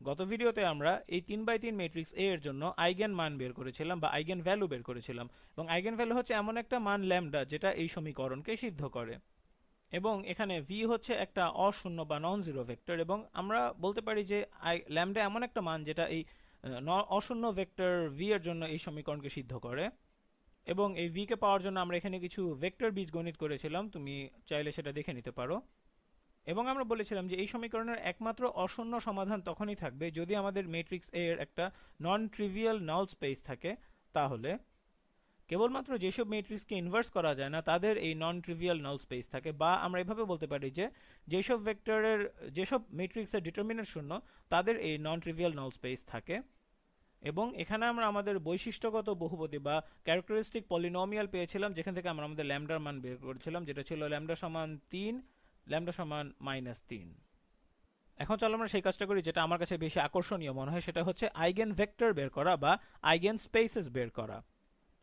গত ভিডিওতে আমরা এই 3x3 ম্যাট্রিক্স A এর জন্য আইগেন মান বের করেছিলাম বা আইগেন ভ্যালু বের করেছিলাম, এবং আইগেন ভ্যালু হচ্ছে এমন একটা মান ল্যামডা যেটা এই সমীকরণকে সিদ্ধ করে। এবং এখানে v হচ্ছে একটা অশূন্য বা নন জিরো ভেক্টর, এবং আমরা বলতে পারি যে ল্যামডা এমন একটা মান যেটা এই অশূন্য ভেক্টর v এর জন্য এই সমীকরণকে সিদ্ধ করে। এবং এই v কে পাওয়ার জন্য আমরা এখানে কিছু ভেক্টর বীজগণিত করেছিলাম, তুমি চাইলে সেটা দেখে নিতে পারো। এবং আমরা বলেছিলাম যে এই সমীকরণের একমাত্র অশূন্য সমাধান তখনই থাকবে যদি আমাদের ম্যাট্রিক্স A এর একটা নন ট্রিভিয়াল নাল স্পেস থাকে। তাহলে কেবলমাত্র যেসব ম্যাট্রিক্সকে ইনভার্স করা যায় না তাদের এই নন ট্রিভিয়াল নাল স্পেস থাকে, বা আমরা এভাবে বলতে পারি যে যেসব ম্যাট্রিক্সের ডিটারমিনেন্ট শূন্য তাদের এই নন ট্রিভিয়াল নাল স্পেস থাকে। এবং এখানে আমরা আমাদের বৈশিষ্ট্যগত বহুপদী বা ক্যারেক্টারিস্টিক পলিনোমিয়াল পেয়েছিলাম, যেখান থেকে আমরা আমাদের ল্যামডার মান বের করেছিলাম, যেটা ছিল ল্যামডা সমান 3, ল্যামডা সমান -3। এখন চলো আমরা সেই কাজটা করি যেটা আমার কাছে বেশি আকর্ষণীয় মনে হয়, সেটা হচ্ছে আইগেন ভেক্টর বের করা বা আইগেন স্পেসেস বের করা।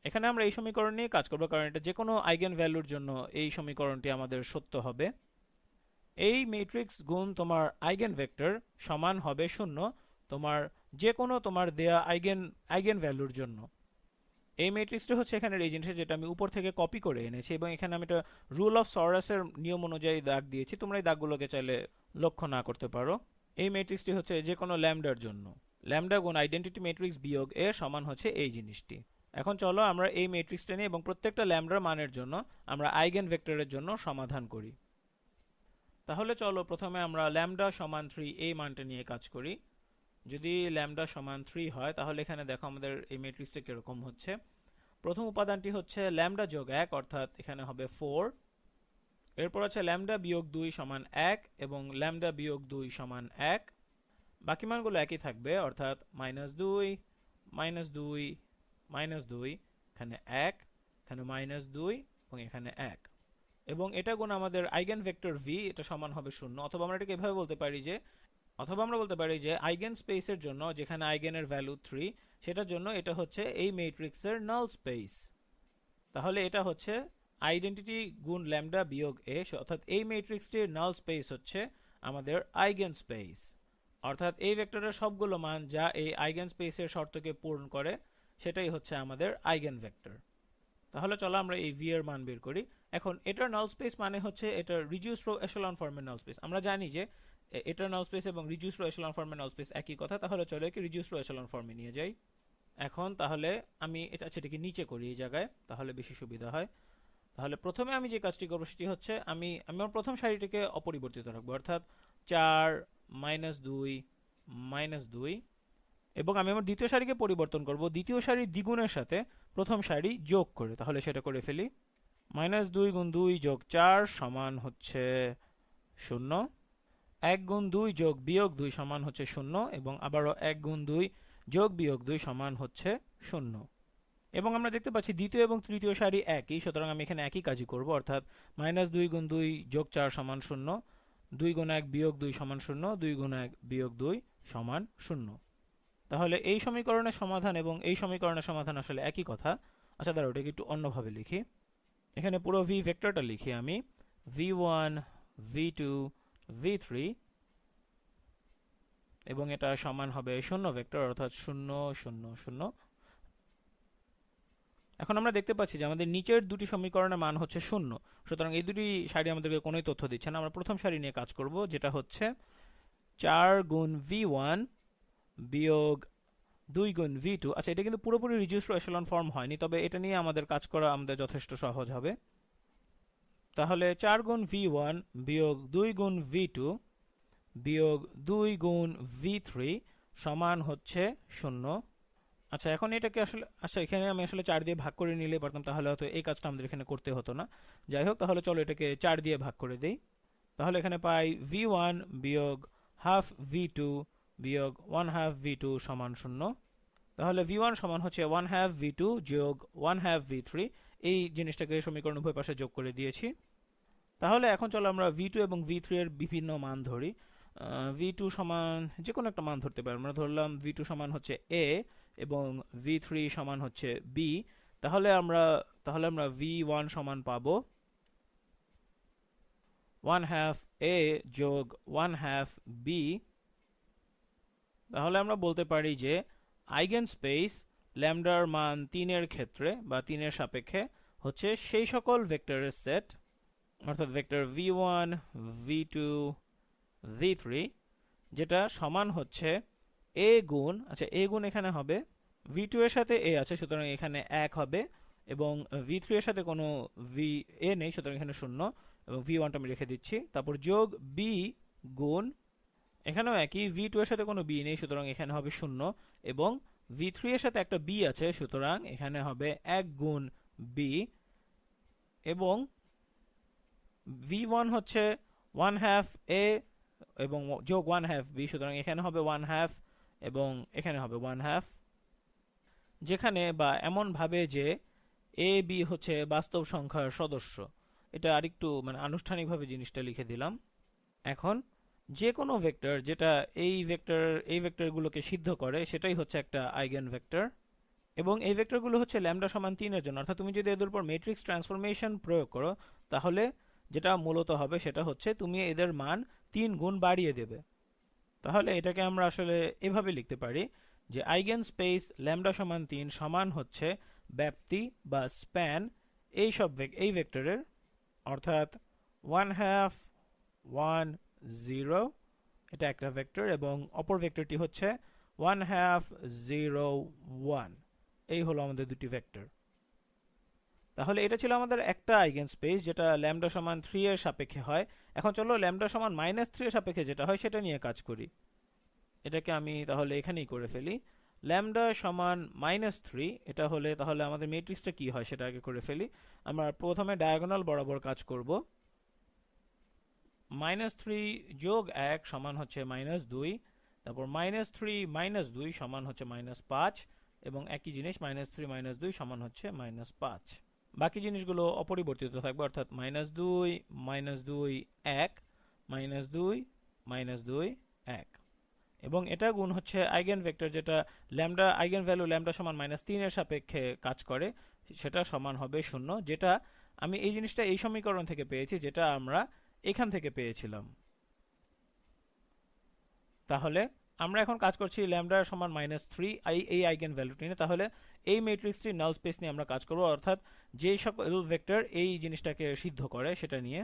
এখানে আমরা এই সমীকরণ নিয়ে কাজ করব, কারণ এটা যে কোনো আইগেন ভ্যালুর জন্য এই সমীকরণটি আমাদের সত্য হবে। এই ম্যাট্রিক্স গুণ তোমার আইগেন ভেক্টর সমান হবে 0 তোমার যে কোনো তোমার দেয়া আইগেন ভ্যালুর জন্য। এই ম্যাট্রিক্সটা হচ্ছে এখানের এই জিনিসটা যেটা আমি উপর থেকে কপি করে এনেছি, এবং এখানে আমি একটা রুল অফ সরাসের নিয়ম অনুযায়ী দাগ দিয়েছি, তোমরা এই দাগগুলোকে চাইলে লক্ষ্য না করতে পারো। এই ম্যাট্রিক্সটি হচ্ছে যে কোনো ল্যামডার জন্য ল্যামডা গুণ আইডেন্টিটি ম্যাট্রিক্স বিয়োগ এ সমান হচ্ছে এই জিনিসটি। এখন চলো আমরা এই ম্যাট্রিক্সটা নিয়ে এবং প্রত্যেকটা ল্যামডার মানের জন্য আমরা আইগেন ভেক্টরের জন্য সমাধান করি। তাহলে চলো প্রথমে আমরা ল্যামডা সমান 3 এই মানটা নিয়ে কাজ করি। যদি ল্যামডা সমান 3 হয় তাহলে এখানে দেখো আমাদের এই ম্যাট্রিক্সটা কিরকম হচ্ছে। প্রথম উপাদানটি হচ্ছে ল্যামডা যোগ 1, অর্থাৎ এখানে হবে 4। এরপর আছে ল্যামডা বিয়োগ 2 সমান 1 এবং ল্যামডা বিয়োগ 2 সমান 1। বাকি মানগুলো একই থাকবে, অর্থাৎ -2, -2, -2, এখানে 1, এখানে -2 এবং এখানে 1। এবং এটা গুণ আমাদের আইগেন ভেক্টর v, এটা সমান হবে 0। অথবা আমরা এটাকে এভাবে বলতে পারি যে আইগেন স্পেসের জন্য যেখানে আইগেনের ভ্যালু 3, সেটার জন্য এটা হচ্ছে এই ম্যাট্রিক্সের নাল স্পেস। তাহলে এটা হচ্ছে আইডেন্টিটি গুণ ল্যামডা বিয়োগ a, অর্থাৎ এই ম্যাট্রিক্সটির নাল স্পেস হচ্ছে আমাদের আইগেন স্পেস। অর্থাৎ এই ভেক্টরের সবগুলো মান যা এই আইগেন স্পেসের শর্তকে পূরণ করে সেটাই হচ্ছে আমাদের আইগেন ভেক্টর। তাহলে চলো আমরা এই v এর মান বের করি। এখন এটার নাল স্পেস মানে হচ্ছে এটা রিডিউসড রো এচেলন ফর্মের নাল স্পেস। আমরা জানি যে এটার নাল স্পেস এবং রিডিউসড রো এচেলন ফর্মের নাল স্পেস একই কথা। তাহলে চলো একে রিডিউসড রো এচেলন ফর্মে নিয়ে যাই। এখন তাহলে আমি এটাকে নিচে করি এই জায়গায়, তাহলে বেশি সুবিধা হয়। তাহলে প্রথমে আমি যে কাজটি করব সেটি হচ্ছে আমি আমার প্রথম সারিটিকে অপরিবর্তিত রাখবো, অর্থাৎ 4, -2, -2। এবং আমি আমার দ্বিতীয় সারিকে পরিবর্তন করব দ্বিতীয় সারির দ্বিগুণের সাথে প্রথম সারি যোগ করে। তাহলে সেটা করে ফেলি। -2 গুণ 2 যোগ 4 সমান হচ্ছে 0। 1 গুণ 2 যোগ বিয়োগ 2 সমান হচ্ছে 0, এবং আবারও 1 গুণ 2 যোগ বিয়োগ 2 সমান হচ্ছে 0। এবং আমরা দেখতে পাচ্ছি দ্বিতীয় এবং তৃতীয় সারি একই, সুতরাং আমি এখানে একই কাজই করব, অর্থাৎ -2 গুণ 2 যোগ 4 সমান 0, 2 গুণ 1 বিয়োগ 2 সমান 0, 2 গুণ 1 বিয়োগ 2 সমান 0। তাহলে এই সমীকরণের সমাধান এবং এই সমীকরণের সমাধান আসলে একই কথা। আচ্ছা দাঁড়াও, ওটাকে একটু অন্যভাবে লিখি। এখানে পুরো v ভেক্টরটা লিখি আমি, v1, v2, v3, এবং এটা সমান হবে 0 ভেক্টর, অর্থাৎ 0, 0, 0। এখন আমরা দেখতে পাচ্ছি যে আমাদের নিচের দুটি সমীকরণের মান হচ্ছে 0, সুতরাং এই দুটি সারি আমাদেরকে কোনোই তথ্য দিচ্ছে না। আমরা প্রথম সারি নিয়ে কাজ করব, যেটা হচ্ছে 4 গুণ v1 বিয়োগ 2 গুণ v2। আচ্ছা, এটা কিন্তু পুরোপুরি রিডিউসড এচেলন ফর্ম হয়নি, তবে এটা নিয়ে আমাদের কাজ করা আমাদের যথেষ্ট সহজ হবে। তাহলে 4 গুণ v1 বিয়োগ 2 গুণ v2 বিয়োগ 2 গুণ v3 সমান হচ্ছে 0। আচ্ছা, এখন এটাকে আসলে এখানে আমি আসলে 4 দিয়ে ভাগ করে নিলে পারতাম, তাহলে হয়তো এই কাজটা আমাদের এখানে করতে হতো না। যাই হোক, তাহলে চলো এটাকে 4 দিয়ে ভাগ করে দেই। তাহলে এখানে পাই v1 বিয়োগ হাফ v2 বিয়োগ 1/2 v2 সমান 0। তাহলে v1 সমান হচ্ছে 1/2 v2 যোগ 1/2 v3। এই জিনিসটাকে সমীকরণ উভয় পাশে যোগ করে দিয়েছি। তাহলে এখন চলো আমরা v2 এবং v3 এর বিভিন্ন মান ধরি। v2 সমান যে কোনো একটা মান ধরতে পারি। আমরা ধরলাম v2 সমান হচ্ছে a এবং v3 সমান হচ্ছে b। তাহলে আমরা v1 সমান পাবো 1/2 a যোগ 1/2 b তাহলে আমরা বলতে পারি যে আইগেন স্পেস ল্যামডার মান 3 এর ক্ষেত্রে বা 3 এর সাপেক্ষে হচ্ছে সেই সকল ভেক্টরের সেট, অর্থাৎ ভেক্টর v1 v2 v3, যেটা সমান হচ্ছে a গুণ, আচ্ছা a গুণ এখানে হবে v2 এর সাথে a আছে, সুতরাং এখানে 1 হবে, এবং v3 এর সাথে কোনো a নেই, সুতরাং এখানে 0, এবং v1 টা আমি রেখে দিচ্ছি। তারপর যোগ b গুণ, এখানেও একই, v2 এর সাথে কোনো b নেই, সুতরাং এখানে হবে 0, এবং v3 এর সাথে একটা b আছে, সুতরাং এখানে হবে 1 গুণ b, এবং v1 হচ্ছে 1 half a এবং যোগ 1 half b, সুতরাং এখানে হবে 1 half এবং এখানে হবে 1 half, যেখানে বা এমন ভাবে যে a b হচ্ছে বাস্তব সংখ্যার সদস্য। এটা আরেকটু মানে আনুষ্ঠানিকভাবে জিনিসটা লিখে দিলাম। এখন যে কোনো ভেক্টর যেটা এই ভেক্টরগুলোকে সিদ্ধ করে সেটাই হচ্ছে একটা আইগেন ভেক্টর, এবং এই ভেক্টরগুলো হচ্ছে ল্যামডা সমান 3 এর জন্য। অর্থাৎ তুমি যদি এদের উপর ম্যাট্রিক্স ট্রান্সফরমেশন প্রয়োগ করো, তাহলে যেটা মূলত হবে সেটা হচ্ছে তুমি এদের মান 3 গুণ বাড়িয়ে দেবে। তাহলে এটাকে আমরা আসলে এভাবে লিখতে পারি যে আইগেন স্পেস ল্যামডা সমান 3 সমান হচ্ছে ব্যাপ্তি বা স্প্যান এই ভেক্টরের, অর্থাৎ 1 half 1 0, এটা একটা ভেক্টর, এবং অপর ভেক্টরটি হচ্ছে 1 half 0 1। এই হলো আমাদের দুটি ভেক্টর। তাহলে এটা ছিল আমাদের একটা আইগেন স্পেস যেটা ল্যামডা সমান 3 এর সাপেক্ষে হয়। এখন চলো ল্যামডা সমান -3 এর সাপেক্ষে যেটা হয় সেটা নিয়ে কাজ করি। এটাকে আমি তাহলে এখানেই করে ফেলি। ল্যামডা সমান -3 এটা হলে তাহলে আমাদের ম্যাট্রিক্সটা কি হয় সেটা আগে করে ফেলি। আমরা প্রথমে ডায়াগোনাল বরাবর কাজ করব। -3 যোগ 1 সমান হচ্ছে -2, তারপর -3 -2 সমান হচ্ছে -5, এবং একই জিনিস -3 -2 সমান হচ্ছে -5। বাকি জিনিসগুলো অপরিবর্তিত থাকবে, অর্থাৎ -2 -2 1 -2 -2 1, এবং এটা গুণ হচ্ছে আইগেন ভেক্টর যেটা ল্যামডা আইগেন ভ্যালু ল্যামডা সমান -3 এর সাপেক্ষে কাজ করে, সেটা সমান হবে 0, যেটা আমি এই জিনিসটা এই সমীকরণ থেকে পেয়েছি, যেটা আমরা এখান থেকে পেয়েছিলাম। তাহলে আমরা এখন কাজ করছি ল্যামডা সমান -3 এই আইগেন ভ্যালুটি নিয়ে। তাহলে এই ম্যাট্রিক্সটি নাল স্পেস নিয়ে আমরা কাজ করব, অর্থাৎ যে সকল ভেক্টর এই জিনিসটাকে সিদ্ধ করে সেটা নিয়ে,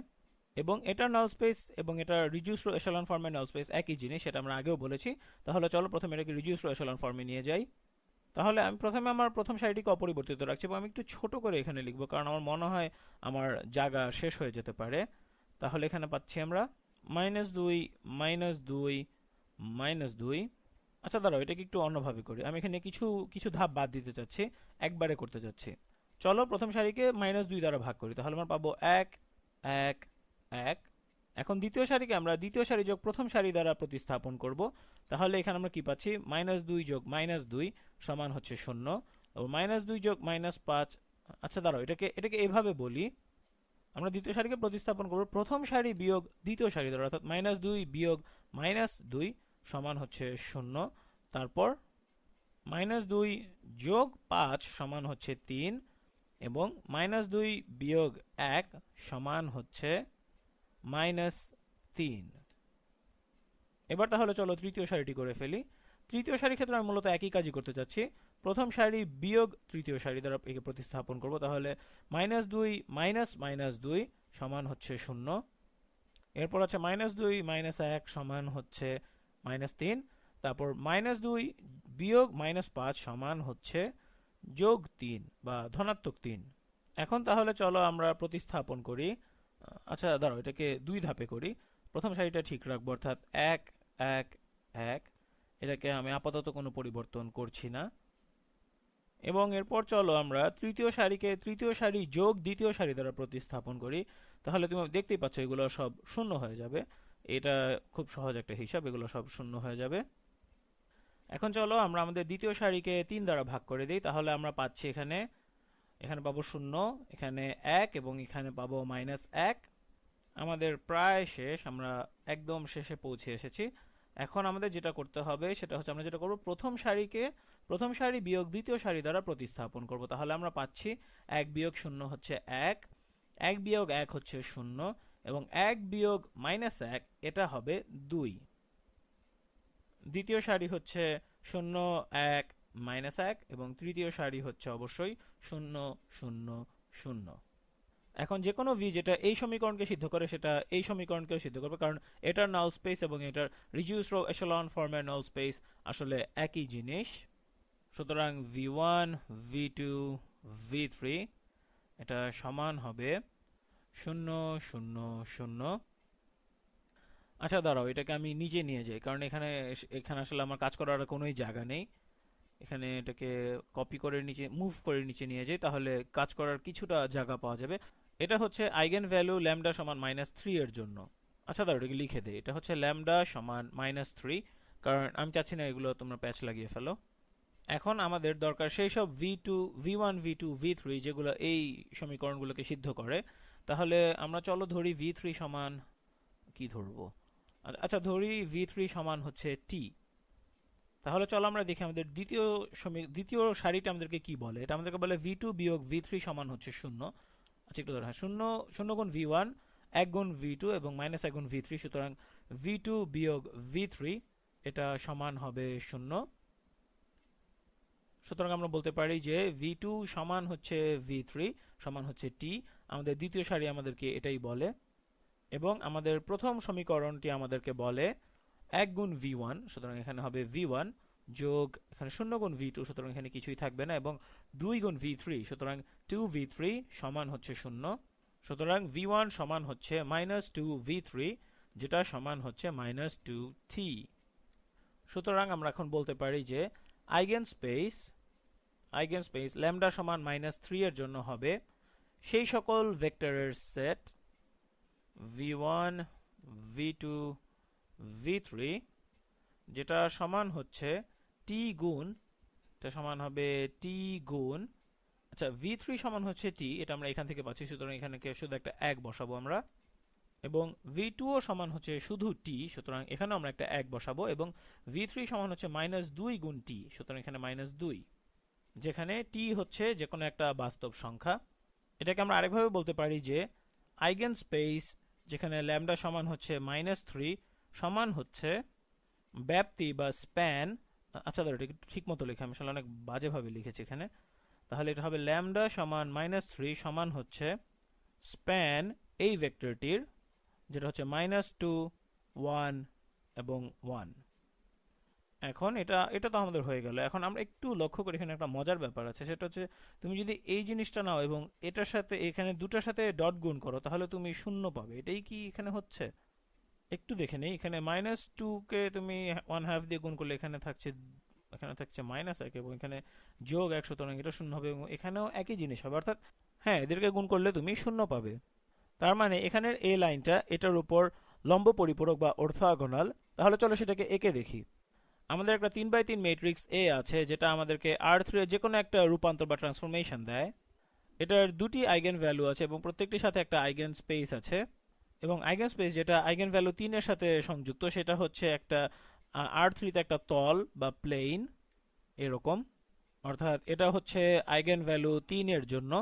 এবং এটা নাল স্পেস এবং এটা রিডিউসড এশালন ফর্মের নাল স্পেস একই জিনিস, সেটা আমরা আগেও বলেছি। তাহলে চলো প্রথমে এটাকে রিডিউসড এশালন ফর্মে নিয়ে যাই। তাহলে আমি প্রথমে আমার প্রথম সারিটিকে অপরিবর্তিত রাখছি, এবং আমি একটু ছোট করে এখানে লিখবো, কারণ আমার মনে হয় আমার জায়গা শেষ হয়ে যেতে পারে। তাহলে এখানে পাচ্ছি আমরা -2 -2 -2। আচ্ছা দাঁড়াও, এটাকে একটু অন্যভাবে করি। আমি এখানে কিছু কিছু ধাপ বাদ দিতে চাচ্ছি, একবারে করতে চাচ্ছি। চলো প্রথম সারিকে -2 দ্বারা ভাগ করি, তাহলে আমরা পাবো 1 1 1। এখন দ্বিতীয় সারিকে আমরা দ্বিতীয় সারি যোগ প্রথম সারি দ্বারা প্রতিস্থাপন করব। তাহলে এখানে আমরা কি পাচ্ছি, -2 যোগ -2 সমান হচ্ছে 0, এবং -2 যোগ -5। আচ্ছা দাঁড়াও, এটাকে এটাকে এভাবে বলি, আমরা দ্বিতীয় সারিকে প্রতিস্থাপন করব প্রথম সারি বিয়োগ দ্বিতীয় সারি দ্বারা, অর্থাৎ -2 বিয়োগ -2 সমান হচ্ছে 0, তারপর -2 যোগ 5 সমান হচ্ছে 3, এবং -2 বিয়োগ 1 সমান হচ্ছে -3। এবার তাহলে চলো তৃতীয় সারিটি করে ফেলি। তৃতীয় সারির ক্ষেত্রে আমি মূলত একই কাজই করতে চাচ্ছি, প্রথম সারি বিয়োগ তৃতীয় সারি দ্বারা একে প্রতিস্থাপন করব। তাহলে -2 -2 সমান হচ্ছে 0, এরপর আছে -2 -1 সমান হচ্ছে -3, তারপর -2 বিয়োগ -5 সমান হচ্ছে +3 বা ধনাত্মক 3। এখন তাহলে চলো আমরা প্রতিস্থাপন করি। আচ্ছা দাঁড়াও, এটাকে দুই ধাপে করি। প্রথম সারিটা ঠিক রাখবো, অর্থাৎ 1 1 1, এটাকে আমি আপাতত কোনো পরিবর্তন করছি না। এবং এরপর চলো আমরা তৃতীয় সারিকে তৃতীয় সারি যোগ দ্বিতীয় সারি দ্বারা প্রতিস্থাপন করি। তাহলে তুমি দেখতেই পাচ্ছ এগুলো সব শূন্য হয়ে যাবে। এটা খুব সহজ একটা হিসাব, এগুলো সব শূন্য হয়ে যাবে। এখন চলো আমরা আমাদের দ্বিতীয় সারিকে 3 দ্বারা ভাগ করে দিই। তাহলে আমরা পাচ্ছি এখানে এখানে পাবো 0, এখানে 1, এবং এখানে পাবো -1। আমাদের প্রায় শেষ, আমরা একদম শেষে পৌঁছে এসেছি। এখন আমাদের যেটা করতে হবে সেটা হচ্ছে আমরা যেটা করব, প্রথম সারিকে প্রথম সারি বিয়োগ দ্বিতীয় সারি দ্বারা প্রতিস্থাপন করব। তাহলে আমরা পাচ্ছি 1 বিয়োগ 0 হচ্ছে 1, 1 বিয়োগ 1 হচ্ছে 0, এবং 1 বিয়োগ -1 এটা হবে 2। দ্বিতীয় সারি হচ্ছে 0 1 -1 এবং তৃতীয় সারি হচ্ছে অবশ্যই 0 0 0। এখন যে কোনো v যেটা এই সমীকরণকে সিদ্ধ করে সেটা এই সমীকরণকেও সিদ্ধ করবে, কারণ এটার নাল স্পেস এবং এটার রিডিউস রো এচেলন ফর্মের নাল স্পেস আসলে একই জিনিস। সুতরাং v1 v2 v3 এটা সমান হবে 0 0 0। আচ্ছা দাঁড়াও, এটাকে আমি নিচে নিয়ে যাই, কারণ এখানে এখানে আসলে আমার কাজ করার কোনোই জায়গা নেই। এখানে এটাকে কপি করে নিচে মুভ করে নিচে নিয়ে যাই, তাহলে কাজ করার কিছুটা জায়গা পাওয়া যাবে। এটা হচ্ছে আইগেন ভ্যালু ল্যামডা সমান -3 এর জন্য। আচ্ছা দাঁড়াও, এটাকে লিখে দেই। এটা হচ্ছে ল্যামডা সমান -3, কারণ আমি চাচ্ছি না এগুলো তোমরা প্যাচ লাগিয়ে ফেলো। এখন আমাদের দরকার সেই সব v2 v1 v2 v3 যেগুলো এই সমীকরণগুলোকে সিদ্ধ করে। তাহলে আমরা চলো ধরি v3 সমান কি ধরবো? আচ্ছা ধরি v3 সমান হচ্ছে t। তাহলে চলো আমরা দেখি আমাদের দ্বিতীয় সারিটা আমাদেরকে কি বলে। এটা আমাদেরকে বলে v2 বিয়োগ v3 সমান হচ্ছে 0। আচ্ছা একটু ধরো, হ্যাঁ, 0 গুণ v1 1 গুণ v2 এবং -1 গুণ v3, সুতরাং v2 বিয়োগ v3 এটা সমান হবে 0। সুতরাং আমরা বলতে পারি যে v2 সমান হচ্ছে v3 সমান হচ্ছে t। আমাদের দ্বিতীয় সারি আমাদেরকে এটাই বলে। এবং আমাদের প্রথম সমীকরণটি আমাদেরকে বলে 1 গুণ v1, সুতরাং এখানে হবে v1 যোগ এখানে 0 গুণ v2, সুতরাং এখানে কিছুই থাকবে না, এবং 2 গুণ v3, সুতরাং 2v3 সমান হচ্ছে 0। সুতরাং v1 সমান হচ্ছে -2v3, যেটা সমান হচ্ছে -2t। সুতরাং আমরা এখন বলতে পারি যে আইগেনস্পেস ল্যামডা সমান -3 এর জন্য হবে সেই সকল ভেক্টরের সেট v1 v2 v3 যেটা সমান হচ্ছে t গুণ, এটা সমান হবে t গুণ, আচ্ছা v3 সমান হচ্ছে t, এটা আমরা এখান থেকে পাচ্ছি, সুতরাং এখানে শুধু একটা 1 বসাবো আমরা। এবং v2 ও সমান হচ্ছে শুধু t, সুতরাং এখানেও আমরা একটা 1 বসাবো। এবং v3 সমান হচ্ছে -2 গুণ t, সুতরাং এখানে -2, যেখানে t হচ্ছে যে কোনো একটা বাস্তব সংখ্যা। এটাকে আমরা আরেকভাবে বলতে পারি যে আইগেনস্পেস যেখানে ল্যামডা সমান হচ্ছে -3 সমান হচ্ছে ব্যাপ্তি বা স্প্যান। আচ্ছা দাঁড়া, এটা ঠিক মতো লেখা, আমি আসলে অনেক বাজেভাবে লিখেছি এখানে। তাহলে এটা হবে ল্যামডা সমান -3 সমান হচ্ছে স্প্যান এই ভেক্টরটির, যেটা হচ্ছে -2 1 এবং 1। এখন এটা তো আমাদের হয়ে গেল। এখন আমরা একটু লক্ষ্য করি, এখানে একটা মজার ব্যাপার আছে, সেটা হচ্ছে তুমি যদি এই জিনিসটা নাও এবং এটার সাথে এখানে দুটার সাথে ডট গুণ করো, তাহলে তুমি 0 পাবে। এটাই কি এখানে হচ্ছে? একটু দেখে নেই, এখানে -2 কে তুমি 1/2 দিয়ে গুণ করলে এখানে থাকছে -1, এবং এখানে যোগ 1, সুতরাং এটা 0 হবে, এবং এখানেও একই জিনিস হবে। অর্থাৎ হ্যাঁ, এদেরকে গুণ করলে তুমি 0 পাবে। তার মানে এখানের এই লাইনটা এটার উপর লম্ব পরিপূরক বা অর্থোগোনাল। তাহলে চলো সেটাকে এঁকে দেখি। আমাদের একটা 3x3 ম্যাট্রিক্স A আছে, যেটা আমাদেরকে R3 এর যে কোনো একটা রূপান্তর বা ট্রান্সফরমেশন দেয়। এটার দুটি আইগেন ভ্যালু আছে এবং প্রত্যেকটির সাথে একটা আইগেন স্পেস আছে। এবং আইগেন স্পেস যেটা আইগেন ভ্যালু 3 এর সাথে সংযুক্ত, সেটা হচ্ছে একটা R3 তে একটা তল বা প্লেন এরকম। অর্থাৎ এটা হচ্ছে আইগেন ভ্যালু 3 এর জন্য,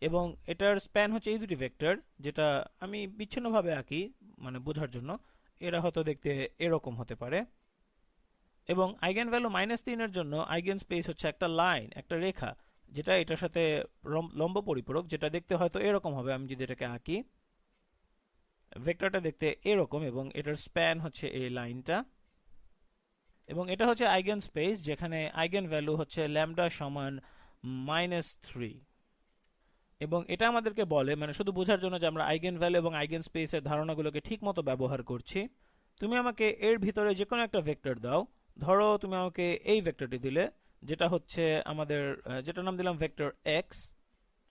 এবং এটার স্প্যান হচ্ছে এই দুটি ভেক্টর, যেটা আমি বিচ্ছিন্নভাবে আঁকি মানে বোঝার জন্য। এরা হয়তো দেখতে এরকম হতে পারে। এবং আইগেন ভ্যালু -3 এর জন্য আইগেন স্পেস হচ্ছে একটা লাইন, একটা রেখা, যেটা এটার সাথে লম্ব পরিপূরক, যেটা দেখতে হয়তো এরকম হবে। আমি যদি এটাকে আঁকি, ভেক্টরটা দেখতে এরকম, এবং এটার স্প্যান হচ্ছে এই লাইনটা। এবং এটা হচ্ছে আইগেন স্পেস যেখানে আইগেন ভ্যালু হচ্ছে ল্যামডা সমান -3। এবং এটা আমাদেরকে বলে, মানে শুধু বোঝার জন্য, যে আমরা আইগেন ভ্যালু এবং আইগেন স্পেসের ধারণাগুলোকে ঠিকমতো ব্যবহার করছি। তুমি আমাকে এর ভিতরে যে কোনো একটা ভেক্টর দাও। ধরো তুমি আমাকে এই ভেক্টরটি দিলে, যেটা হচ্ছে আমাদের যেটার নাম দিলাম ভেক্টর এক্স।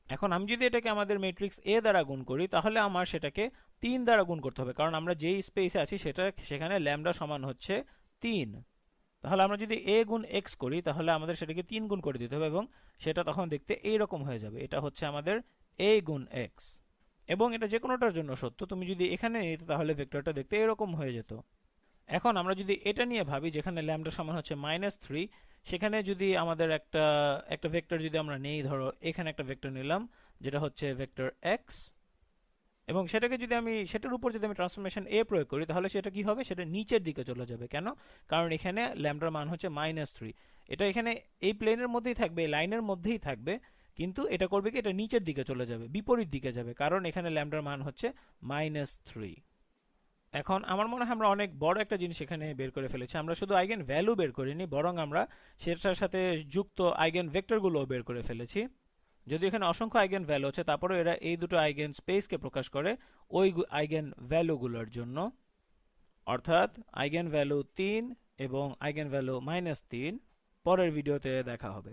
এখন আমি যদি এটাকে আমাদের ম্যাট্রিক্স এ দ্বারা গুণ করি, তাহলে আমার সেটাকে 3 দ্বারা গুণ করতে হবে, কারণ আমরা যেই স্পেসে আছি সেখানে ল্যামডা সমান হচ্ছে 3। তাহলে আমরা যদি a গুণ x করি, তাহলে আমাদের সেটাকে 3 গুণ করে দিতে হবে, এবং সেটা তখন দেখতে এইরকম হয়ে যাবে। এটা হচ্ছে আমাদের a গুণ x। এবং এটা যে কোনোটার জন্য সত্য। তুমি যদি এখানে নিতে, তাহলে ভেক্টরটা দেখতে এরকম হয়ে যেত। এখন আমরা যদি এটা নিয়ে ভাবি, যেখানে ল্যামডা সমান হচ্ছে -3, সেখানে যদি আমাদের একটা ভেক্টর যদি আমরা নেই, ধরো এখানে একটা ভেক্টর নিলাম, যেটা হচ্ছে ভেক্টর x। এবং সেটাকে যদি আমি সেটার উপর যদি আমি ট্রান্সফরমেশন এ প্রয়োগ করি তাহলে সেটা কি হবে, সেটা নিচের দিকে চলে যাবে। কেন? কারণ এখানে ল্যামডার মান হচ্ছে -3। এটা এখানে এই প্লেনের মধ্যেই থাকবে, এই লাইনের মধ্যেই থাকবে, কিন্তু এটা করবে কি, এটা নিচের দিকে চলে যাবে, বিপরীত দিকে যাবে, কারণ এখানে ল্যামডার মান হচ্ছে -3। এখন আমার মনে হয় আমরা অনেক বড় একটা জিনিস এখানে বের করে ফেলেছি। আমরা শুধু আইগেন ভ্যালু বের করিনি, বরং আমরা সেটার সাথে যুক্ত আইগেন ভেক্টরগুলোও বের করে ফেলেছি। যদি এখানে অসংখ্য আইগেন ভ্যালু আছে, তারপরে এরা এই দুটো আইগেন স্পেসকে প্রকাশ করে ওই আইগেন ভ্যালুগুলোর জন্য। অর্থাৎ আইগেন ভ্যালু 3 এবং আইগেন ভ্যালু -3 পরের ভিডিওতে দেখা হবে।